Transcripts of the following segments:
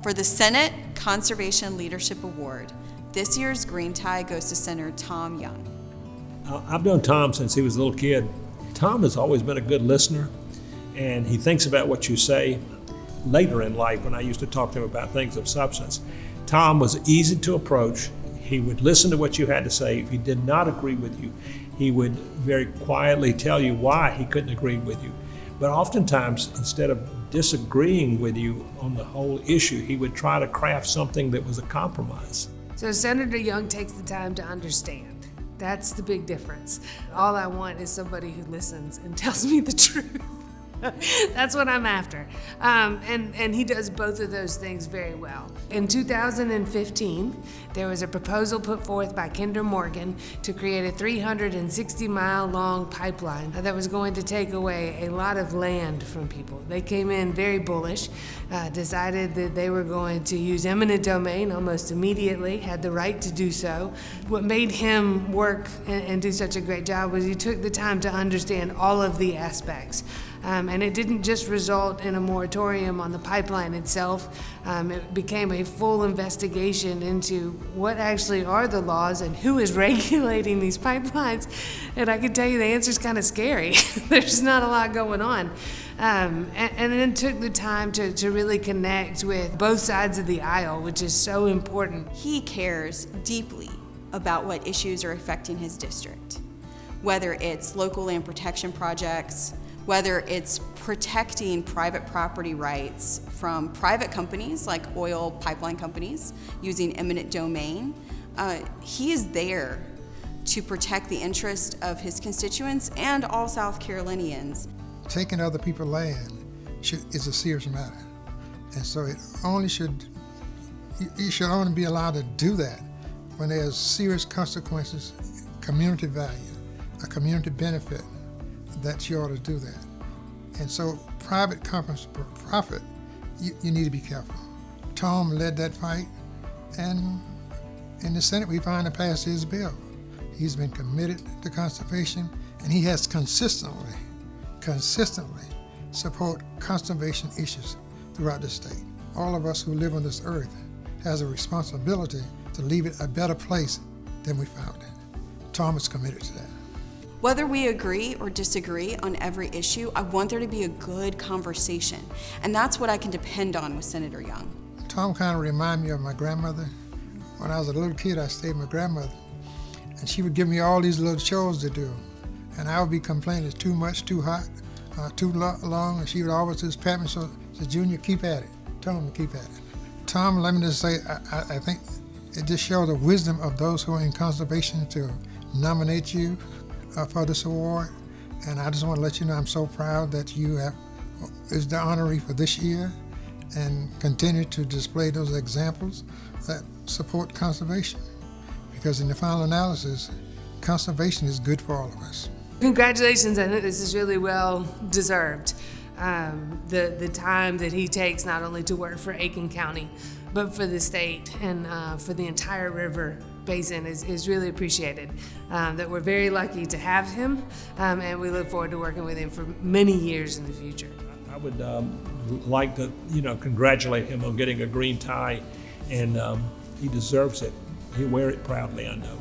For the Senate Conservation Leadership Award, this year's Green Tie goes to Senator Tom Young. I've known Tom since he was a little kid. Tom has always been a good listener, and he thinks about what you say. Later in life, when I used to talk to him about things of substance, Tom was easy to approach. He would listen to what you had to say. If he did not agree with you, he would very quietly tell you why he couldn't agree with you. But oftentimes, instead of disagreeing with you on the whole issue, he would try to craft something that was a compromise. So Senator Young takes the time to understand. That's the big difference. All I want is somebody who listens and tells me the truth. That's what I'm after. And he does both of those things very well. In 2015, there was a proposal put forth by Kinder Morgan to create a 360-mile-long pipeline that was going to take away a lot of land from people. They came in very bullish, decided that they were going to use eminent domain almost immediately, had the right to do so. What made him work and do such a great job was he took the time to understand all of the aspects. And it didn't just result in a moratorium on the pipeline itself. It became a full investigation into what actually are the laws and who is regulating these pipelines. And I can tell you the answer's kind of scary. There's not a lot going on. And then took the time to really connect with both sides of the aisle, which is so important. He cares deeply about what issues are affecting his district, whether it's local land protection projects, whether it's protecting private property rights from private companies like oil pipeline companies using eminent domain. He is there to protect the interest of his constituents and all South Carolinians. Taking other people's land is a serious matter. And so you should only be allowed to do that when there's serious consequences, community value, a community benefit, that you ought to do that. And so private companies for profit, you need to be careful. Tom led that fight, and in the Senate we finally passed his bill. He's been committed to conservation, and he has consistently support conservation issues throughout the state. All of us who live on this earth has a responsibility to leave it a better place than we found it. Tom is committed to that. Whether we agree or disagree on every issue, I want there to be a good conversation. And that's what I can depend on with Senator Young. Tom kind of reminded me of my grandmother. When I was a little kid, I stayed with my grandmother, and she would give me all these little chores to do. And I would be complaining it's too much, too hot, too long, and she would always just pat me, so said, Junior, keep at it. Tom, keep at it. Tom, let me just say, I think it just shows the wisdom of those who are in conservation to nominate you for this award, and I just want to let you know I'm so proud that you is the honoree for this year, and continue to display those examples that support conservation, because in the final analysis, conservation is good for all of us. Congratulations, I think this is really well deserved. The time that he takes not only to work for Aiken County, but for the state and for the entire river basin is really appreciated. That we're very lucky to have him, and we look forward to working with him for many years in the future. I would like to, congratulate him on getting a green tie, and he deserves it. He'll wear it proudly, I know.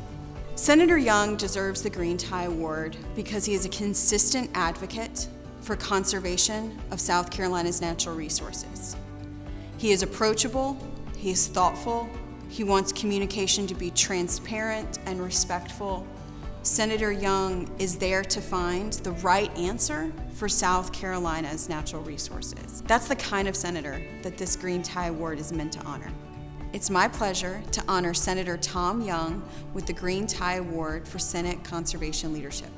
Senator Young deserves the Green Tie Award because he is a consistent advocate for conservation of South Carolina's natural resources. He is approachable, he is thoughtful, he wants communication to be transparent and respectful. Senator Young is there to find the right answer for South Carolina's natural resources. That's the kind of senator that this Green Tie Award is meant to honor. It's my pleasure to honor Senator Tom Young with the Green Tie Award for Senate Conservation Leadership.